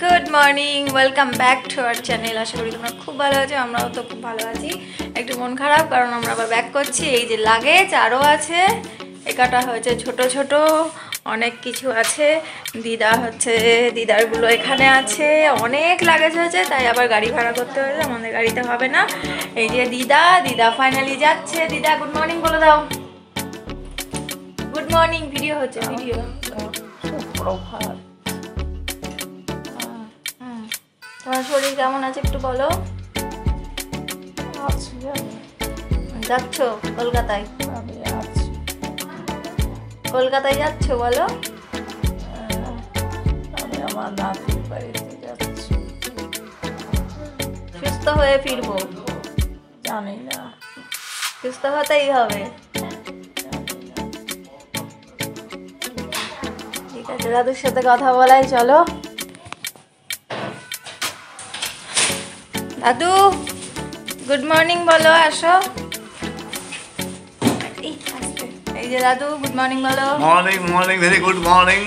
Good morning, welcome back to our channel. আশা করি তোমরা খুব ভালো আছো, আমরাও তো খুব ভালো আছি। একটু মন খারাপ কারণ আমরা আবার ব্যাক করছি। এই যে লাগেজ আরও আছে, একাটা হয়েছে ছোট ছোট, অনেক কিছু আছে। দিদারগুলো এখানে আছে, অনেক লাগেজ হয়েছে, তাই আবার গাড়ি ভাড়া করতে হয়েছে। আমাদের গাড়িতে হবে না। এই যে দিদা ফাইনালি যাচ্ছে। দিদা গুড মর্নিং বলে দাও। Good morning. ভিডিও হচ্ছে, ভিডিও। তোমার শরীর কেমন আছে একটু বলো। যাচ্ছ কলকাতায়? কলকাতায় যাচ্ছ বলো। আমি আমার নাতির বাড়িতে যাচ্ছি। সুস্থ হয়ে ফিরবো? জানি না, সুস্থ হতেই হবে। ঠিক আছে, দাদুর সাথে কথা বলাই চলো। দাদু গুড মর্নিং বলো, আসো। এই যে দাদু গুড মর্নিং বলো। Morning very good morning.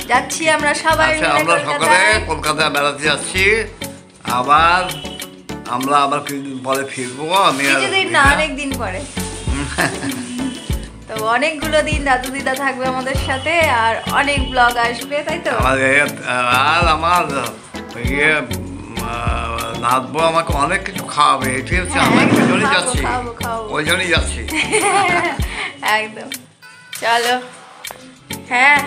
যাচ্ছি আমরা সবাই মিলে আমরা সকালে কলকাতায় বেড়াতে যাচ্ছি। আমরা আবার কিছুদিন পরে ফিরবো। কিছুদিন না, অনেকদিন পরে। তো অনেকগুলো দিন দাদু দিদা থাকবে আমাদের সাথে, আর অনেক ব্লগ আসবে, তাই তো? আর আমার নাচবো, আমাকে অনেক কিছু খাওয়াবে। ঠিক আছে, আমি ওই জন্যই যাচ্ছি, ওই জন্যই যাচ্ছি। একদম, চলো। হ্যাঁ,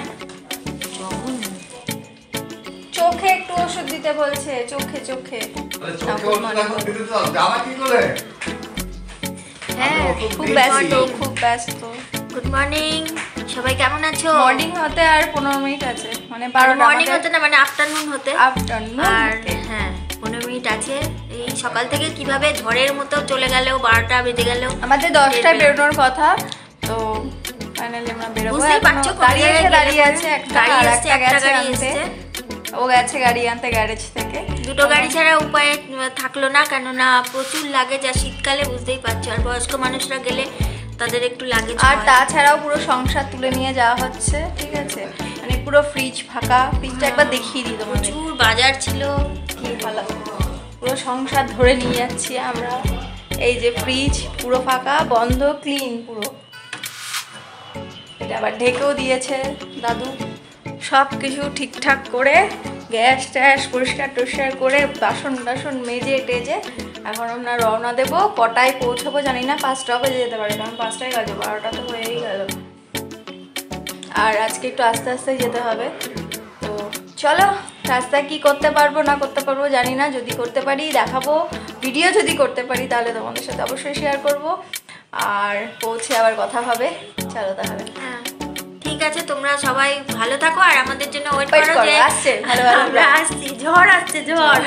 চোখে একটু ওষুধ দিতে বলছে, চোখে। হ্যাঁ, খুব ব্যস্ত। গুড মর্নিং, সবাই কেমন আছো? মর্নিং হতে আর 15 মিনিট আছে, মানে 12টা। মর্নিং হতে না, মানে আফটারনুন হতে। আর হ্যাঁ, 15 মিনিট আছে। এই সকাল থেকে কিভাবে ঝড়ের মতো চলে গেল, 12টা বেজে গেল। আমাদের 10টায় বেরোনোর কথা, তো ফাইনালি আমরা বেরোবো। বুঝতেই পারছো, দাঁড়িয়ে আছে একটা গাড়ি আনতে। ও গেছে গাড়ি আনতে গ্যারেজ থেকে। দুটো গাড়ি ছাড়া উপায় থাকলো না, কেননা প্রচুর লাগেজ। আর শীতকালে বুঝতেই পারছো, আর বয়স্ক মানুষরা গেলে তাদের একটু লাগেজ। আর তাছাড়াও পুরো সংসার তুলে নিয়ে যাওয়া হচ্ছে, ঠিক আছে? মানে পুরো ফ্রিজ ফাঁকা। ফ্রিজটা একবার দেখিয়ে দিই তোমাদের। প্রচুর বাজার ছিল, কি ভালো। পুরো সংসার ধরে নিয়ে যাচ্ছি আমরা। এই যে ফ্রিজ পুরো ফাঁকা, বন্ধ, ক্লিন পুরো। এটা আবার ঢেকেও দিয়েছে দাদু। সব কিছু ঠিকঠাক করে গ্যাস ট্যাস পরিষ্কার টরিষ্কার করে বাসন মেজে টেজে এখন আমরা রওনা দেবো। কটায় পৌঁছাবো জানি না, 5টা বেজে যেতে পারে, কারণ 5টায় বাজে, 12টা তো হয়েই গেল। আর আজকে একটু আস্তে আস্তে যেতে হবে। তো চলো, রাস্তায় কি করতে পারবো না করতে পারবো জানি না। যদি করতে পারি দেখাবো, ভিডিও যদি করতে পারি তাহলে তোমাদের সাথে অবশ্যই শেয়ার করব। আর পৌঁছে আবার কথা হবে। চলো তাহলে। হ্যাঁ ঠিক আছে, তোমরা সবাই ভালো থাকো আর আমাদের জন্য ওয়েট করো। যে আসছে ভালো আমরা আসছি, ঝড় আসছে, ঝড়।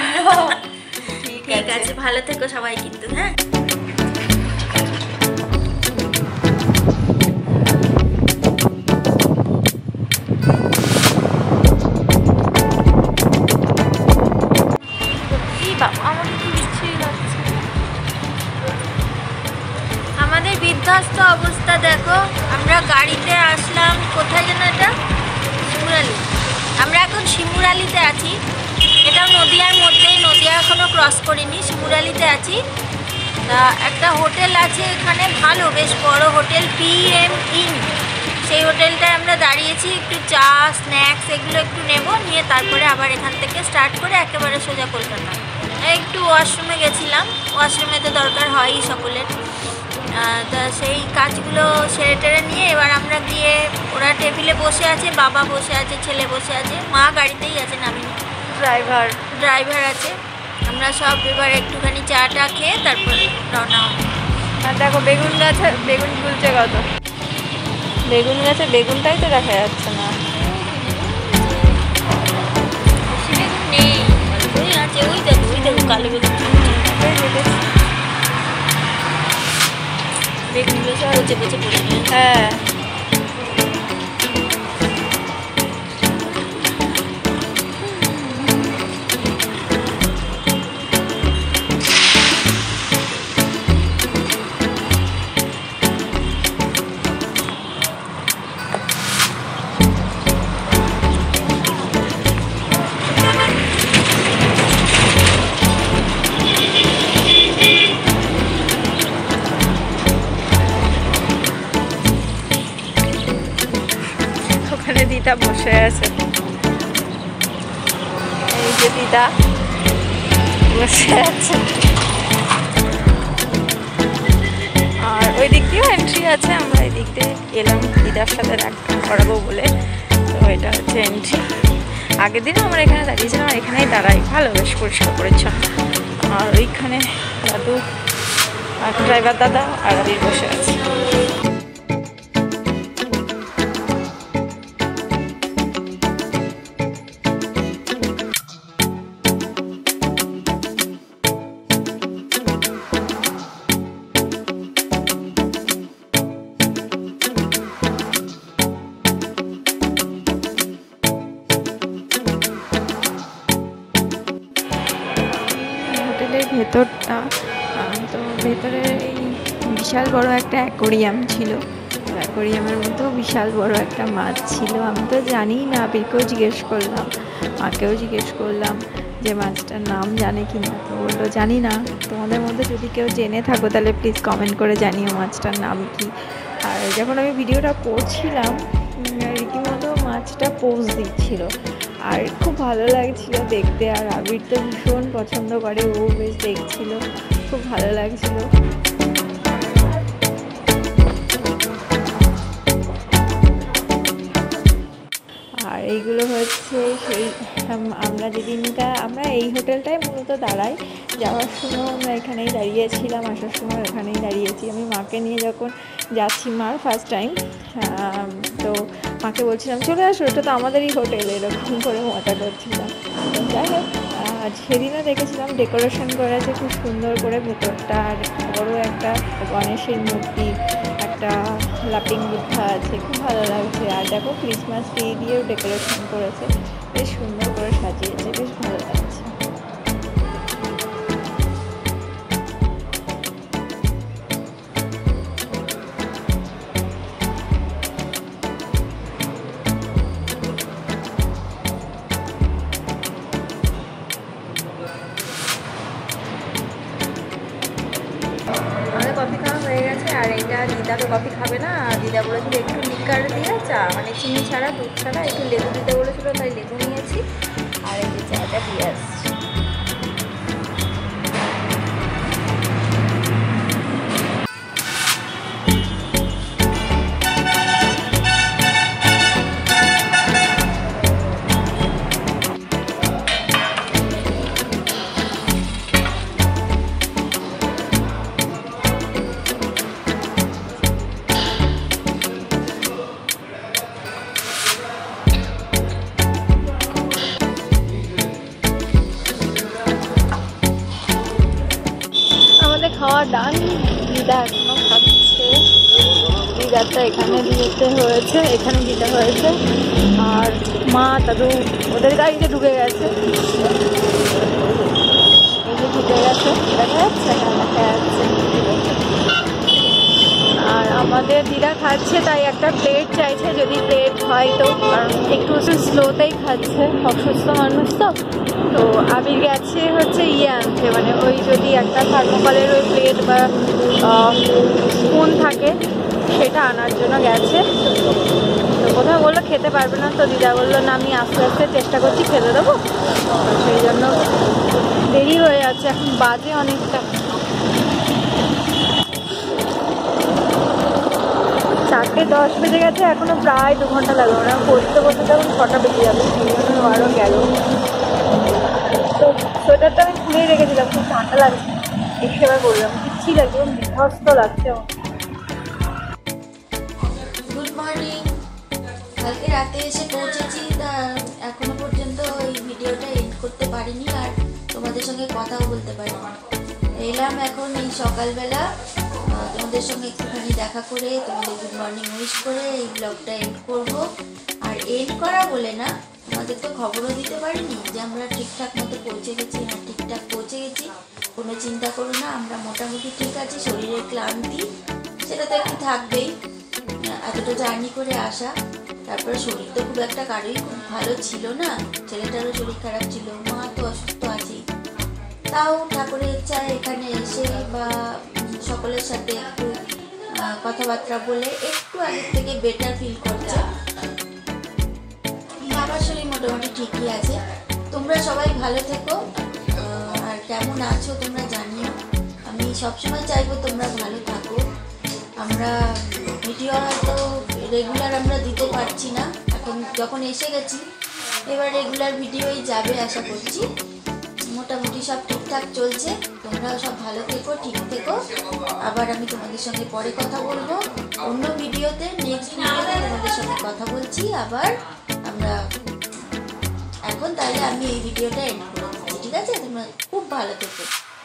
ঠিক আছে, ভালো থেকো সবাই কিন্তু। হ্যাঁ, আমাদের বিধ্বস্ত অবস্থা দেখো। আমরা গাড়িতে আসলাম, কোথায় যেন এটা, শিমুরালি। আমরা এখন শিমুরালিতে আছি। এটাও নদিয়ার মধ্যেই, নদিয়া এখনও ক্রস করিনি, শিমুরালিতে আছি। তা একটা হোটেল আছে এখানে, ভালো, বেশ বড় হোটেল, PM ইন। সেই হোটেলটায় আমরা দাঁড়িয়েছি। একটু চা স্ন্যাক্স এগুলো একটু নেব, নিয়ে তারপরে আবার এখান থেকে স্টার্ট করে একেবারে সোজা কলকাতা। একটু ওয়াশরুমে গেছিলাম, ওয়াশরুমে তো দরকার হয়ই সকলের। তা সেই কাজগুলো সেরে টেরে নিয়ে এবার আমরা গিয়ে, ওরা টেবিলে বসে আছে, বাবা বসে আছে, ছেলে বসে আছে, মা গাড়িতেই আছে, নামিনি। ড্রাইভার আছে। আমরা সব এবার একটুখানি চাটা খেয়ে তারপরে রওনা হব। আর দেখো বেগুন গাছে বেগুন ফুলছে কত। বেগুন গাছে বেগুনটাই তো দেখা যাচ্ছে না। বেগুন নেই, ওই আছে, ওই দেখো কালো বেগুন। বেগুনগুলো সব পচে পড়ে গেছে। হ্যাঁ, দিদা বসে আছে, এই যে দিদা বসে আছে। আর ওই দিক দিয়েও এন্ট্রি আছে, আমরা এই দিক দিয়ে এলাম দিদার সাথে দেখা করাবো বলে। তো এটা হচ্ছে এন্ট্রি। আগের দিনও আমরা এখানে দাঁড়িয়েছিলাম, আর এখানেই দাঁড়াই, ভালো বেশ পরিষ্কার পরিচ্ছন্ন। আর ওইখানে দাদু আর ড্রাইভার দাদা আর আবির বসে আছে। হোটেলের ভেতরটা, তো ভেতরে এই বিশাল বড় একটা অ্যাকোরিয়াম ছিল। অ্যাকোরিয়ামের মতো বিশাল বড় একটা মাছ ছিল। আমি তো জানি না, আবিরকেও জিজ্ঞেস করলাম, মাকেও জিজ্ঞেস করলাম যে মাছটার নাম জানে কি না। তো বললো জানি না। তোমাদের মধ্যে যদি কেউ জেনে থাকো তাহলে প্লিজ কমেন্ট করে জানিও মাছটার নাম কি। আর যখন আমি ভিডিওটা করছিলাম রীতিমতো মাছটা পোজ দিচ্ছিল, আর খুব ভালো লাগছিল দেখতে। আর আবির তো ভীষণ পছন্দ করে, ও বেশ দেখছিল, খুব ভালো লাগছিল। আর এইগুলো হচ্ছে সেই আমরা এই হোটেলটায় মূলত দাঁড়াই। যাওয়ার সময় আমরা এখানেই দাঁড়িয়েছিলাম, আসার সময় ওখানেই দাঁড়িয়েছি। আমি মাকে নিয়ে যখন যাচ্ছি, মার ফার্স্ট টাইম, তো মাকে বলছিলাম চলে আসো, এটা তো আমাদেরই হোটেল, এরকম করে মজা করছিলাম। যাই হোক, আর সেদিনও দেখেছিলাম ডেকোরেশন করেছে খুব সুন্দর করে ভেতরটা। আর বড়ো একটা গণেশের মূর্তি, একটা লাফিং বুদ্ধা আছে, খুব ভালো লাগছে। আর দেখো ক্রিসমাস ট্রি দিয়েও ডেকোরেশন করেছে, বেশ সুন্দর করে সাজিয়েছে, বেশ ভালো লাগছে। আমাদের কফি খাওয়া হয়ে গেছে। আর এইটা দিদা তো কফি খাবে না, দিদা বলেছিল একটু লিকার দিয়ে চা, মানে চিনি ছাড়া দুধ ছাড়া একটু লেবু দিতে বলেছিল, তাই লেবু নিয়েছি। আর এই যে চাটা দিয়ে আসছি। খাওয়া ডান, দিদা এখনো খাচ্ছে। দিদারটা এখানে দিতে হয়েছে, এখানে দিতে হয়েছে। আর মা দাদু ওদের গাড়িতে ঢুকে গেছে, এই যে ঢুকে গেছে, দেখা যাচ্ছে, হ্যাঁ দেখা যাচ্ছে। আর আমাদের দিদা খাচ্ছে, তাই একটা প্লেট চাইছে, যদি প্লেট হয় তো, কারণ একটু স্লোতেই খাচ্ছে, অসুস্থ মানুষ তো। তো আবির গেছে হচ্ছে আনতে, মানে ওই যদি একটা থার্মোকলের ওই প্লেট বা স্পুন থাকে সেটা আনার জন্য গেছে। তো কোথাও বললো খেতে পারবে না, তো দিদা বললো না আমি আস্তে আস্তে চেষ্টা করছি খেতে দেবো। তো সেই জন্য দেরি হয়ে যাচ্ছে, এখন বাজে অনেকটা। 4:10 বেজে গেছে, এখনো প্রায় 2 ঘন্টা লাগবে। না পড়তে বসে তখন 6টা বেজে যাবে, সেই জন্য আরও গেল। তো সোয়েটারটা আমি খুলেই রেখেছিলাম, খুব ঠান্ডা লাগছে, এসে আবার বললাম কিচ্ছুই লাগছে, এবং বিধ্বস্ত লাগছে। Good morning. কালকে রাতে এসে পৌঁছেছি, তা এখনো পর্যন্ত এই ভিডিওটা এন্ড করতে পারিনি, আর তোমাদের সঙ্গে কথাও বলতে পারিনি। এলাম এখন এই সকালবেলা তোমাদের সঙ্গে একটুখানি দেখা করে, তোমাদের গুড মর্নিং উইশ করে এই ব্লগটা এন্ড করব। আর এন্ড করা বলে না, আমাদের তো খবরও দিতে পারিনি যে আমরা ঠিকঠাক মতো পৌঁছে গেছি। হ্যাঁ, ঠিকঠাক পৌঁছে গেছি, কোনো চিন্তা করো না, আমরা মোটামুটি ঠিক আছি। শরীরের ক্লান্তি সেটা তো একটু থাকবেই, এতটা জার্নি করে আসা। তারপরে শরীর তো খুব একটা কারোই খুব ভালো ছিল না, ছেলেটারও শরীর খারাপ ছিল, মা তো অসুস্থ আছেই। তাও ঠাকুরের ইচ্ছায় এখানে এসে বা সকলের সাথে একটু কথাবার্তা বলে একটু আগের থেকে বেটার ফিল করছে। আমার শরীর মোটামুটি ঠিকই আছে। তোমরা সবাই ভালো থেকো, আর কেমন আছো তোমরা জানিও। আমি সবসময় চাইবো তোমরা ভালো থাকো। আমরা ভিডিও হয়তো রেগুলার আমরা দিতে পারছি না, এখন যখন এসে গেছি এবার রেগুলার ভিডিওই যাবে আশা করছি। মোটামুটি সব ঠিকঠাক চলছে, তোমরাও সব ভালো থেকো, ঠিক থেকো। আবার আমি তোমাদের সঙ্গে পরে কথা বলবো অন্য ভিডিওতে, নেক্সট ভিডিওতে তোমাদের সঙ্গে কথা বলছি আবার আমরা। এখন তাহলে আমি এই ভিডিওটা এন্ড করে দিচ্ছি, ঠিক আছে? তোমরা খুব ভালো থেকো,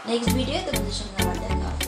নেক্সট ভিডিও তোমাদের সঙ্গে আবার দেখা হবে।